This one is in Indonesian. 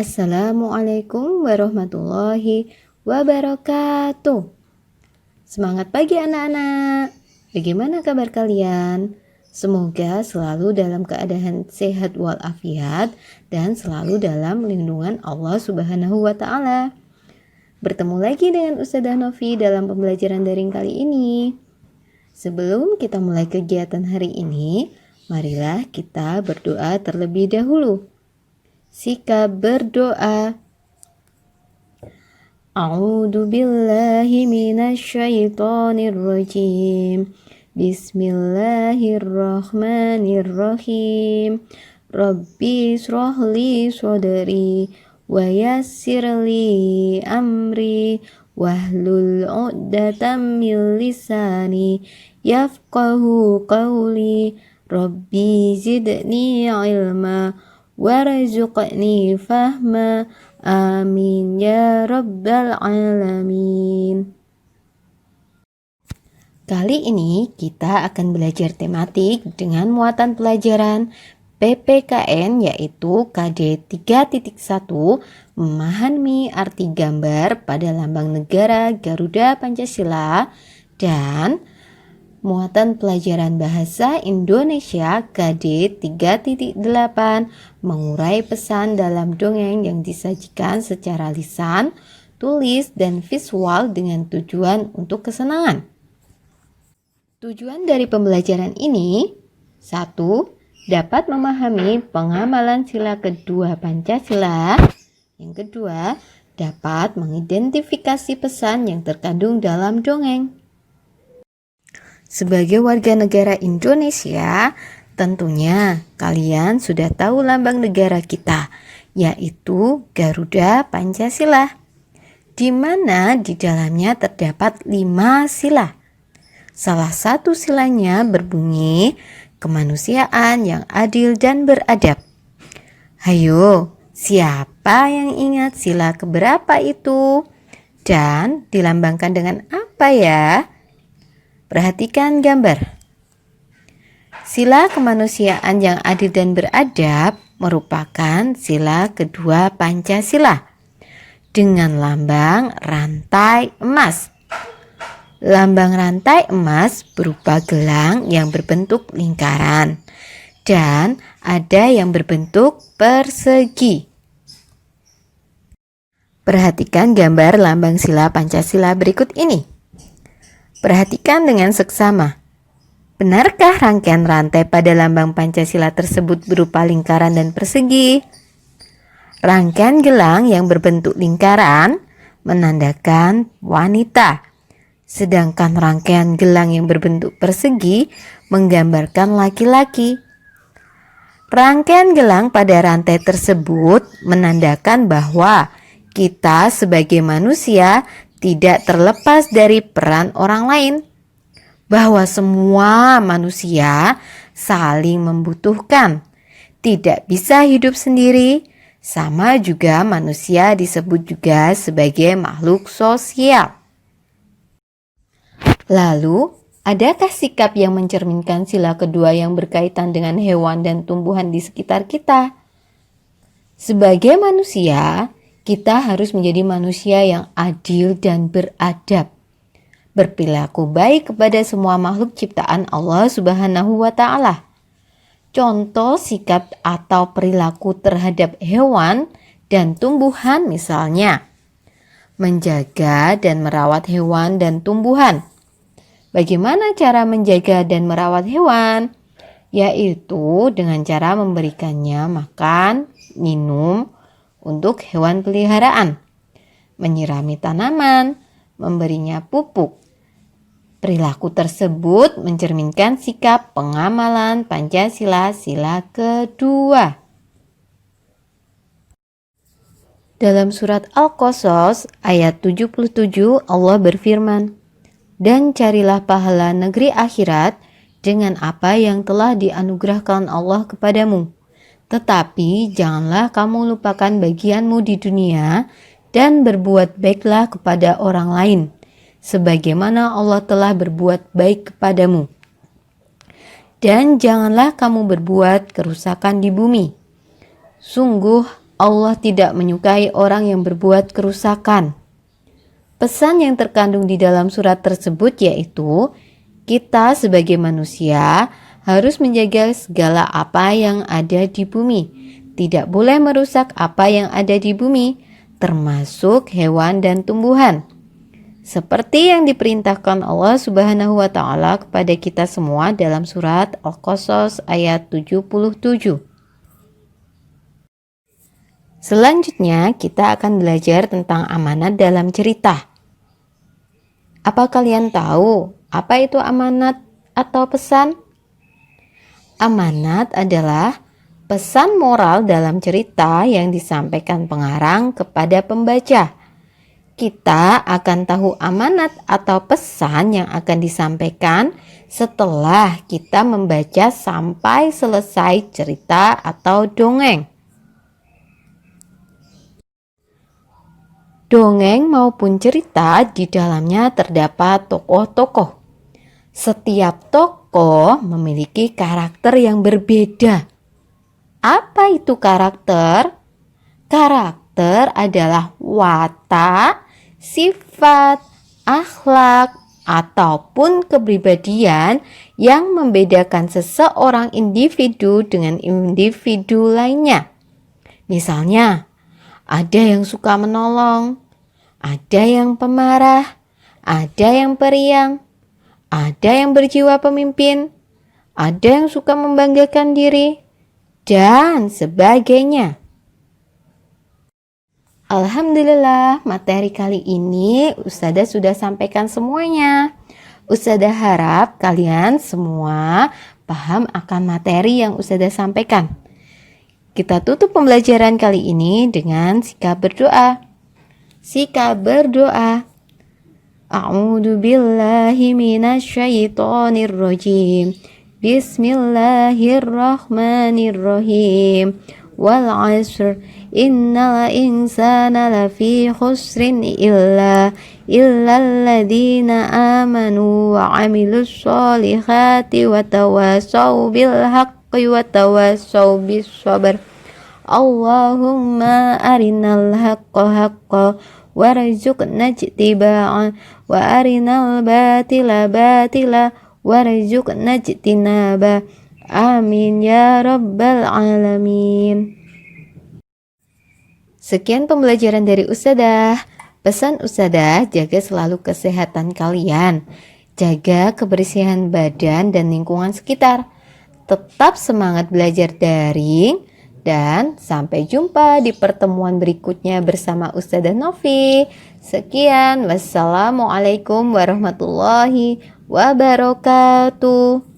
Assalamualaikum warahmatullahi wabarakatuh. Semangat pagi anak-anak. Bagaimana kabar kalian? Semoga selalu dalam keadaan sehat walafiat dan selalu dalam lindungan Allah Subhanahu wa taala. Bertemu lagi dengan Ustazah Novi dalam pembelajaran daring kali ini. Sebelum kita mulai kegiatan hari ini, marilah kita berdoa terlebih dahulu. Sikap berdoa. A'udzu billahi minasyaitonir rajim. Bismillahirrahmanirrahim. Rabbi shrah li sadri wa yassir li amri wahlul 'uqdatam min lisani yafqahu qawli. Rabbi zidni ilma warzuqni fahma. Amin ya rabbal alamin. Kali ini kita akan belajar tematik dengan muatan pelajaran PPKN yaitu KD 3.1 memahami arti gambar pada lambang negara Garuda Pancasila, dan muatan pelajaran bahasa Indonesia KD 3.8 mengurai pesan dalam dongeng yang disajikan secara lisan, tulis, dan visual dengan tujuan untuk kesenangan. Tujuan dari pembelajaran ini: 1. Dapat memahami pengamalan sila kedua Pancasila. Yang kedua, dapat mengidentifikasi pesan yang terkandung dalam dongeng. Sebagai warga negara Indonesia, tentunya kalian sudah tahu lambang negara kita, yaitu Garuda Pancasila, di mana di dalamnya terdapat 5 sila. Salah satu silanya berbunyi kemanusiaan yang adil dan beradab. Hayo, siapa yang ingat sila keberapa itu? Dan dilambangkan dengan apa ya? Perhatikan gambar. Sila kemanusiaan yang adil dan beradab merupakan sila kedua Pancasila dengan lambang rantai emas. Lambang rantai emas berupa gelang yang berbentuk lingkaran dan ada yang berbentuk persegi. Perhatikan gambar lambang sila Pancasila berikut ini. Perhatikan dengan seksama. Benarkah rangkaian rantai pada lambang Pancasila tersebut berupa lingkaran dan persegi? Rangkaian gelang yang berbentuk lingkaran menandakan wanita, sedangkan rangkaian gelang yang berbentuk persegi menggambarkan laki-laki. Rangkaian gelang pada rantai tersebut menandakan bahwa kita sebagai manusia tidak terlepas dari peran orang lain, bahwa semua manusia saling membutuhkan, tidak bisa hidup sendiri. Sama juga manusia disebut juga sebagai makhluk sosial. Lalu, adakah sikap yang mencerminkan sila kedua yang berkaitan dengan hewan dan tumbuhan di sekitar kita? Sebagai manusia, kita harus menjadi manusia yang adil dan beradab, berperilaku baik kepada semua makhluk ciptaan Allah Subhanahu wa taala. Contoh sikap atau perilaku terhadap hewan dan tumbuhan misalnya menjaga dan merawat hewan dan tumbuhan. Bagaimana cara menjaga dan merawat hewan? Yaitu dengan cara memberikannya makan, minum untuk hewan peliharaan, menyirami tanaman, memberinya pupuk. Perilaku tersebut mencerminkan sikap pengamalan Pancasila sila kedua. Dalam surat Al-Qasas ayat 77 Allah berfirman, "Dan carilah pahala negeri akhirat dengan apa yang telah dianugerahkan Allah kepadamu. Tetapi janganlah kamu lupakan bagianmu di dunia dan berbuat baiklah kepada orang lain, sebagaimana Allah telah berbuat baik kepadamu. Dan janganlah kamu berbuat kerusakan di bumi. Sungguh Allah tidak menyukai orang yang berbuat kerusakan. Pesan yang terkandung di dalam surat tersebut yaitu kita sebagai manusia harus menjaga segala apa yang ada di bumi. Tidak boleh merusak apa yang ada di bumi, termasuk hewan dan tumbuhan. Seperti yang diperintahkan Allah Subhanahu wa taala kepada kita semua dalam surat Al-Qasas ayat 77. Selanjutnya kita akan belajar tentang amanat dalam cerita. Apa kalian tahu apa itu amanat atau pesan? Amanat adalah pesan moral dalam cerita yang disampaikan pengarang kepada pembaca. Kita akan tahu amanat atau pesan yang akan disampaikan setelah kita membaca sampai selesai cerita atau dongeng. Dongeng maupun cerita di dalamnya terdapat tokoh-tokoh. Setiap tokoh memiliki karakter yang berbeda. Apa itu karakter? Karakter adalah watak, sifat, akhlak, ataupun kepribadian yang membedakan seseorang individu dengan individu lainnya. Misalnya, ada yang suka menolong, ada yang pemarah, ada yang periang, ada yang berjiwa pemimpin, ada yang suka membanggakan diri, dan sebagainya. Alhamdulillah, materi kali ini Ustazah sudah sampaikan semuanya. Ustazah harap kalian semua paham akan materi yang Ustazah sampaikan. Kita tutup pembelajaran kali ini dengan sikap berdoa. Sikap berdoa. A'udzu billahi minasyaitonir rajim. Bismillahirrahmanirrahim. Wal 'asr innal insana lafi khusrin illa alladziina amanu wa 'amilus sholihati wa tawassaw bil haqqi wa tawassaw bis sabr. Allahumma arinal haqqa haqqa warzuqna ijtiba'ah wa arinal batila batila warzuqna ijtinabah. Amin ya rabbal alamin. Sekian pembelajaran dari Ustazah. Pesan Ustazah, jaga selalu kesehatan kalian. Jaga kebersihan badan dan lingkungan sekitar. Tetap semangat belajar daring. Dan sampai jumpa di pertemuan berikutnya bersama Ustazah Novi. Sekian, wassalamualaikum warahmatullahi wabarakatuh.